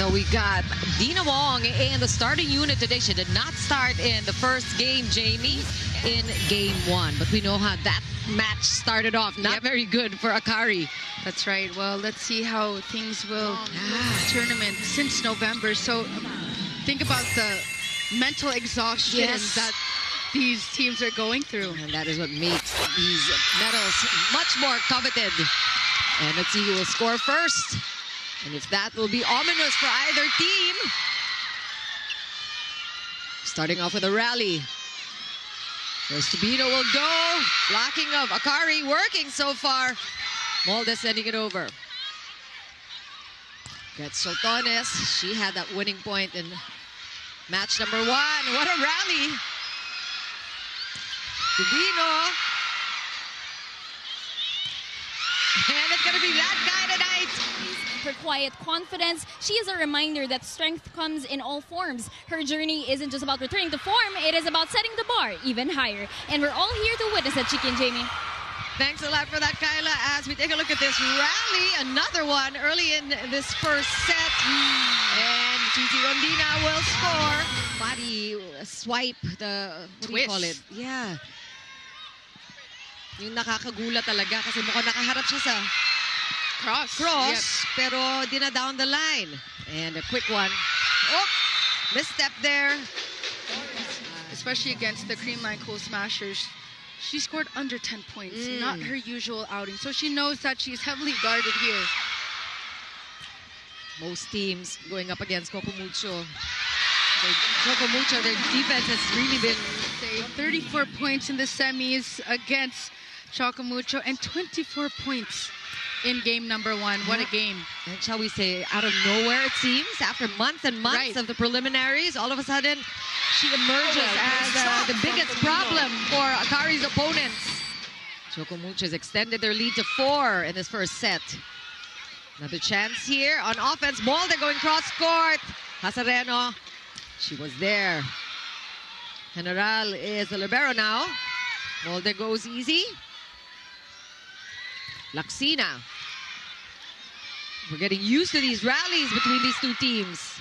So we got Dina Wong in the starting unit today. She did not start in the first game, Jamie, in game 1. But we know how that match started off. Not very good for Akari. That's right. Well, let's see how things will tournament since November. So think about the mental exhaustion that these teams are going through. And that is what makes these medals much more coveted. And let's see who will score first. And if that will be ominous for either team. Starting off with a rally. First, Tubino will go. Blocking of Akari, working so far. Molde sending it over. Gets Soltones. She had that winning point in match number 1. What a rally. Tubino. And it's going to be that guy tonight. Her quiet confidence, she is a reminder that strength comes in all forms. Her journey isn't just about returning to form, it is about setting the bar even higher. And we're all here to witness it, Chiki and Jamie. Thanks a lot for that, Kyla. As we take a look at this rally, another one early in this first set. And Gigi Rondina will score. Body swipe, what do you call it? Yeah. Yung nakakagulat talaga kasi mukhang nakaharap siya sa cross, pero dina down the line. And a quick one. Oh, misstep there. Especially against the Creamline Cool Smashers. She scored under 10 points, not her usual outing. So she knows that she's heavily guarded here. Most teams going up against Choco Mucho. Choco Mucho, their defense has really been... 34 points in the semis against Choco Mucho and 24 points in game number 1. What a game. And shall we say, out of nowhere it seems, after months and months of the preliminaries, all of a sudden she emerges as the biggest problem for Akari's opponents. Choco Mucho has extended their lead to 4 in this first set. Another chance here on offense. Molde going cross-court. Hasareno, she was there. General is the libero now. Molde goes easy. Laxina. We're getting used to these rallies between these two teams.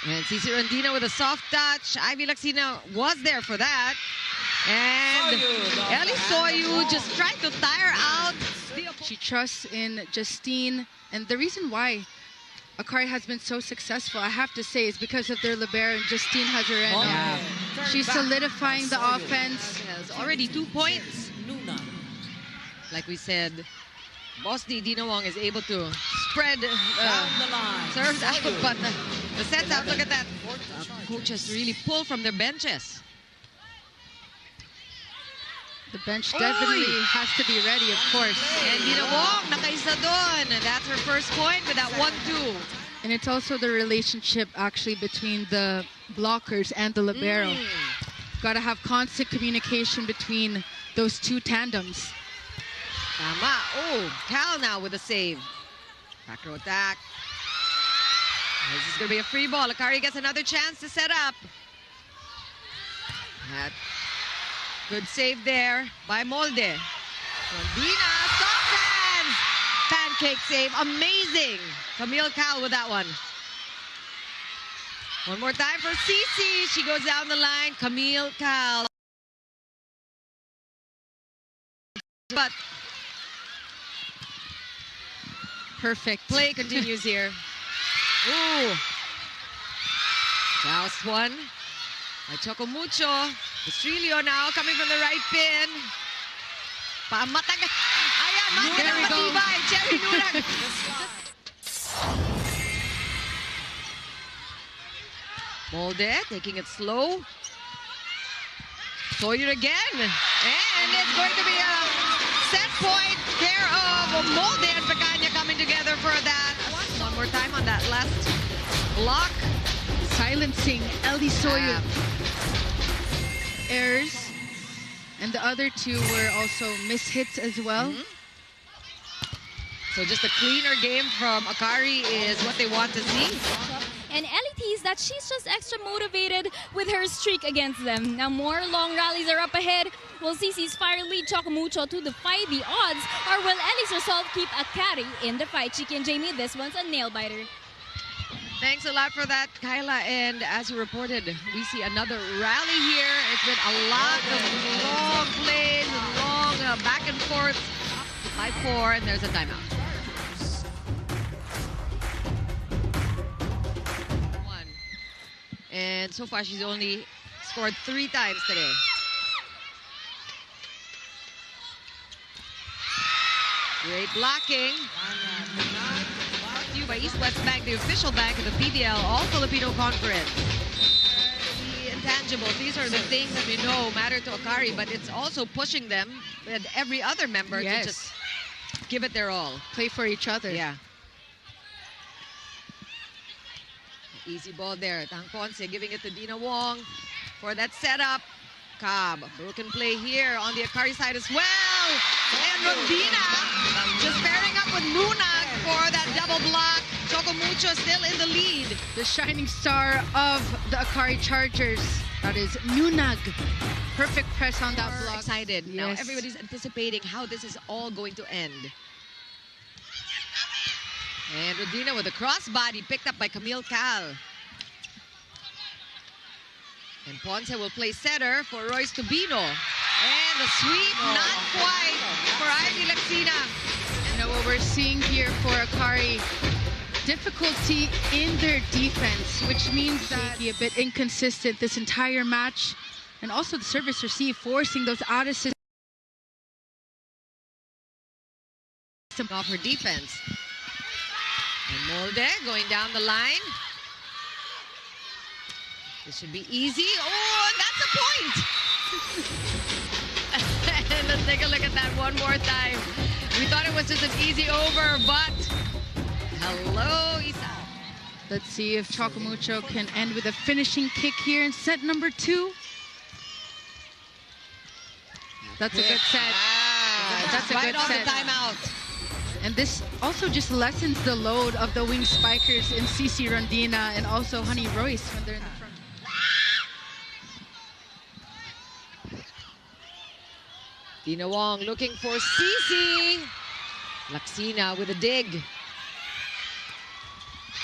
And Cici Rondina with a soft touch. Ivy Laxina was there for that. And Ellie Soyu just tried to tire out. She trusts in Justine. And the reason why Akari has been so successful, I have to say, is because of their libero and Justine Hazareno. She's solidifying the offense. Has already 2 points. Like we said, Bosni Dina Wong is able to spread serves out, but the sets out. Look at that. Coaches really pull from their benches. The bench definitely has to be ready, of course. And Dina Wong, nakaisa doon. That's her first point with that 1-2. And it's also the relationship actually between the blockers and the libero. Got to have constant communication between those two tandems. Tama. Oh, Cal now with a save. Back row attack. This is going to be a free ball. Akari gets another chance to set up. That good save there by Molde. Rondina, soft hands. Pancake save, amazing. Camille Cal with that one. One more time for Cici. She goes down the line. Camille Cal. But perfect play continues here. Ooh. Joust one by Choco Mucho. Estrelio now coming from the right pin. Pamatag. Ayan, matag matibay. Cherry Nurag. Molde taking it slow. Sawyer again. And it's going to be a set point pair of Molde and Paganya coming together for that. One more time on that last block. Silencing Ellie Soyu. Errors. And the other two were also mishits as well. So just a cleaner game from Akari is what they want to see. And Ellie teased that she's just extra motivated with her streak against them. Now more long rallies are up ahead. Will CC's fire lead Choco Mucho to defy the odds, or will Ellie's resolve keep Akari in the fight? Chiki and Jamie, this one's a nail-biter. Thanks a lot for that, Kyla. And as you reported, we see another rally here. It's been a lot of long plays and long back and forth. 5-4, and there's a timeout. And so far, she's only scored 3 times today. Great blocking. By East West Bank, the official bank of the PVL All-Filipino Conference. The intangibles, these are the things that we know matter to Akari, but it's also pushing them and every other member to just give it their all. Play for each other. Yeah. Easy ball there. Tang Ponce giving it to Dina Wong for that setup. Cobb, broken play here on the Akari side as well. And Rodina just pairing up with Nunag for that double block. Choco Mucho still in the lead. The shining star of the Akari Chargers. That is Nunag. Perfect press on that block. Excited. Yes. Now everybody's anticipating how this is all going to end. And Rodina with a crossbody picked up by Camille Cal. And Ponce will play setter for Royce Tubino. And the sweep, not quite for Ivy Laxina. And what we're seeing here for Akari, difficulty in their defense, which means that a bit inconsistent this entire match. And also the service receive, forcing those out of system. Off her defense. And Molde going down the line. This should be easy. Oh, and that's a point. And let's take a look at that one more time. We thought it was just an easy over, but hello, Isa. Let's see if Choco Mucho can end with a finishing kick here in set number 2. That's a good set. That's a good set. The timeout. And this also just lessens the load of the wing spikers in CC Rondina and also Honey Royce when they're in the front. Dina Wong looking for CC. Laxina with a dig.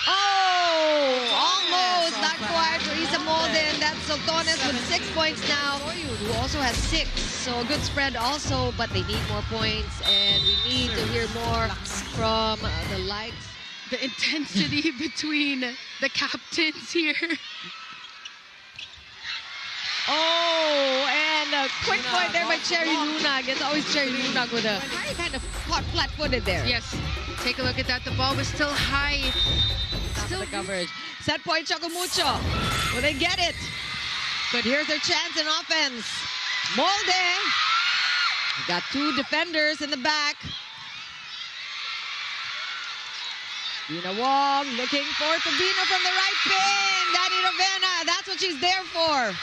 Oh, almost not quite for Isa Molde, and that's Sotones with 6 points now, who also has 6. So a good spread also, but they need more points, and we need to hear more from the likes. The intensity between the captains here. Oh, and a quick point there by Cherry Lunag. It's always Cherry Lunag with a kind of caught flat-footed there. Yes, take a look at that. The ball was still high. Still the coverage. Set point, Choco Mucho. Will they get it? But here's their chance in offense. Molde. We got 2 defenders in the back. Dina Wong looking for Tubino from the right pin. Danny Ravena, that's what she's there for.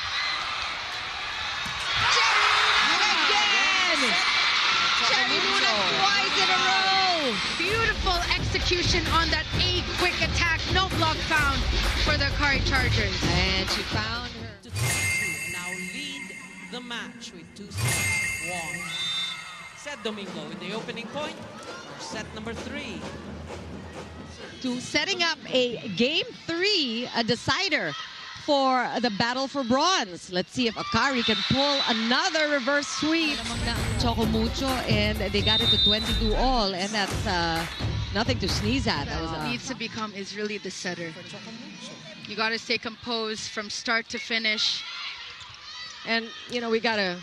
Again! Cherry Lunag twice in a row! Beautiful execution on that A quick attack. No block found for the Akari Chargers. And she found her. Now lead the match with 2 sets won. Set Domingo with the opening point for set number 3. To setting up a game 3, a decider for the battle for bronze. Let's see if Akari can pull another reverse sweep. Choco Mucho, and they got it to 22 all, and that's nothing to sneeze at. That was What needs to become is really the setter. You got to stay composed from start to finish. And, you know, we got to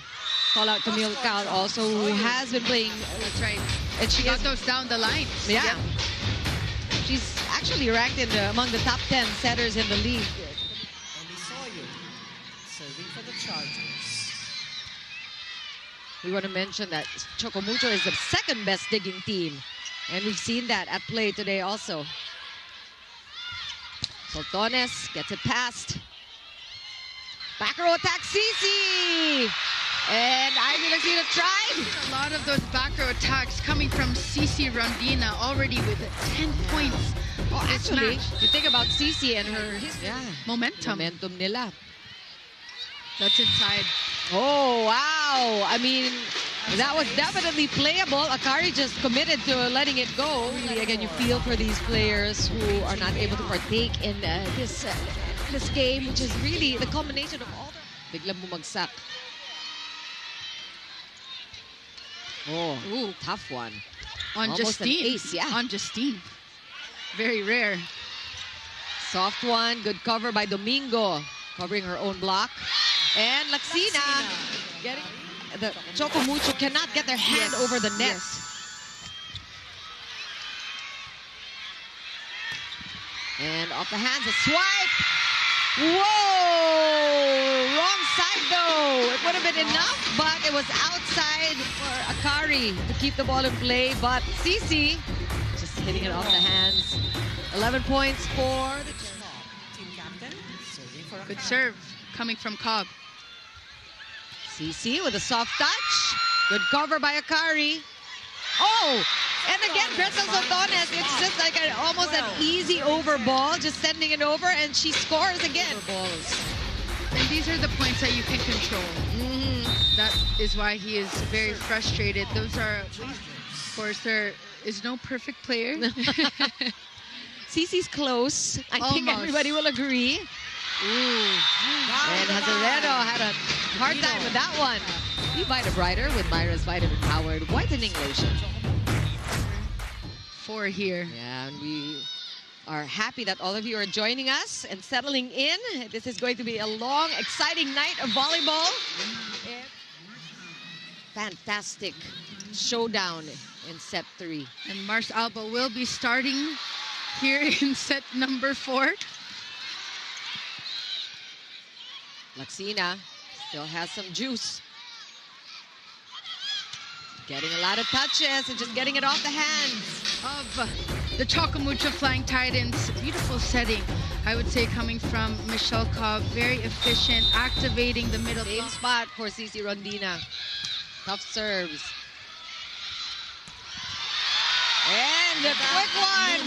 call out Camille Cal also, who has been playing. That's right. And she got is, those down the line. yeah. Yep. She's actually ranked in among the top 10 setters in the league. Serving for the Chargers. We want to mention that Choco Mucho is the 2nd best digging team. And we've seen that at play today also. Sotones gets it past. Back row attack, Cici! And Ivy Laxina tried. A lot of those back row attacks coming from CC Rondina already with 10 points. Oh, this actually, match. you think about Cici and her Momentum. momentum nila. That's inside. Oh, wow. I mean, that was definitely playable. Akari just committed to letting it go. Really, again, you feel for these players who are not able to partake in this game, which is really the combination of all the... Biglang bumagsak. Oh, ooh, tough one. On Almost an Justine. ace, yeah. On Justine. Very rare. Soft one. Good cover by Domingo. Covering her own block. And Laxina getting... The Choco Mucho cannot get their hand over the net. Yes. And off the hands, a swipe. Whoa! Wrong side though. It would have been enough, but it was outside for Akari to keep the ball in play. But Cici just hitting it off the hands. 11 points for the team captain. Serving for Good serve coming from Cobb. Cici with a soft touch. Good cover by Akari. Oh! And again, Crystal Sotones, it's just like almost an easy over ball, just sending it over, and she scores again. And these are the points that you can control. That is why he is very frustrated. Those are, of course, there is no perfect player. Cici's close. I think Almost. everybody will agree. And Hazareno had a hard time with that one. Be Vita Brighter with Myra's Vitamin Powered Whitening Lotion. 4 here. Yeah, and we are happy that all of you are joining us and settling in. This is going to be a long, exciting night of volleyball. Fantastic showdown in set 3. And Mars Alba will be starting here in set number 4. Laxina still has some juice. Getting a lot of touches and just getting it off the hands Of the Choco Mucho Flying Titans. Beautiful setting, I would say, coming from Michelle Cobb. Very efficient, activating the middle Same block. spot for Cici Rondina. Tough serves. And the quick one.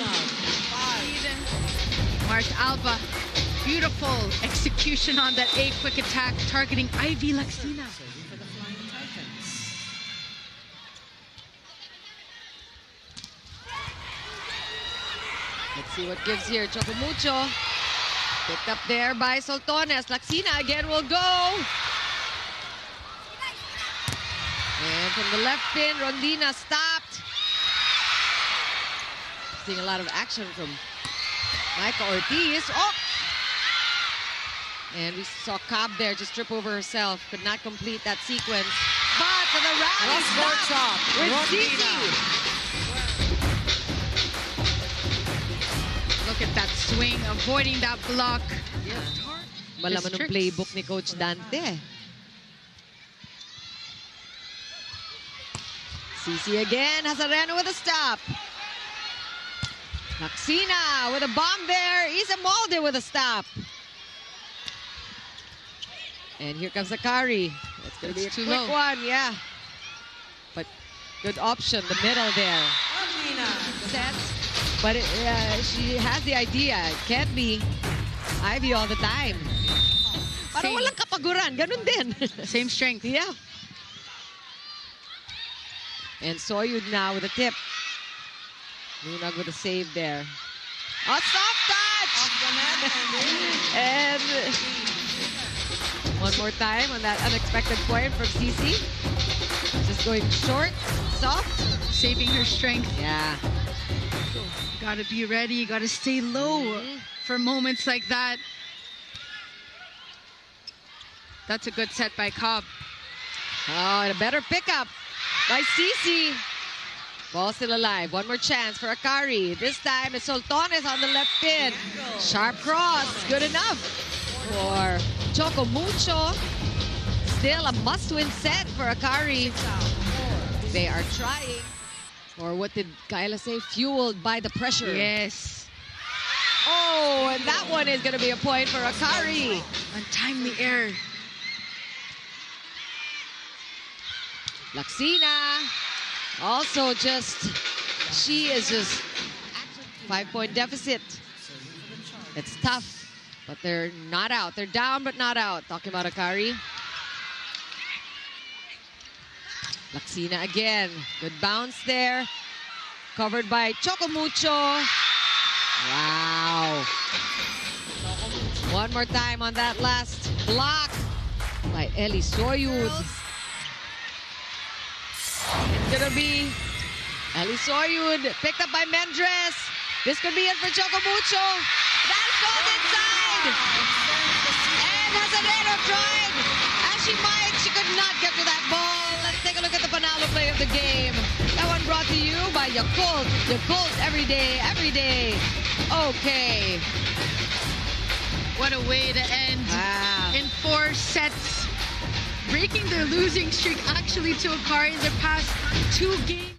Mars Alba, beautiful execution on that A quick attack, targeting Ivy Laxina. Serving for the Flying Titans. Let's see what gives here. Choco Mucho. Picked up there by Soltones. Laxina again will go. And from the left pin, Rondina stopped. Seeing a lot of action from Micah Ortiz. Oh! And we saw Cobb there just trip over herself. Could not complete that sequence. But the rally stop with Cici. Look at that swing, avoiding that block. Malaman ng tricks. playbook ni Coach Dante. Cici again. Hazareno with a stop. Laxina with a bomb there. Isa Molde with a stop. And here comes Akari. It's going to be a It's too quick low. one, yeah. But good option, the middle there. Set. But she has the idea. It can't be Ivy all the time. Parang Same. walang kapaguran. Ganun din. Same strength. Yeah. And Soyud now with a tip. Nunag with a save there. A soft touch! And one more time on that unexpected point from Cici. Just going short, soft. Saving her strength. Yeah. Gotta be ready, gotta stay low for moments like that. That's a good set by Cobb. Oh, and a better pickup by Cici. Ball still alive. One more chance for Akari. This time it's Soltones on the left pin. Sharp cross. Good enough for Choco Mucho. Still a must-win set for Akari. They are trying. Or what did Kyla say? Fueled by the pressure. Yes. Oh, and that one is going to be a point for Akari. Untimely error. Laxina also she is just 5-point deficit. It's tough, but they're not out. They're down, but not out. Talking about Akari. Laksina again. Good bounce there. Covered by Choco Mucho. Wow. One more time on that last block by Eli Soyud. It's gonna be Eli Soyud picked up by Mendres. This could be it for Choco Mucho. That's goes inside. And Hazardero tried. As she might, she could not get to that ball. Let's take a look at the Panalo play of the game. That one brought to you by Yakult. Yakult every day, every day. Okay. What a way to end in 4 sets. Breaking their losing streak actually to Akari in their past 2 games.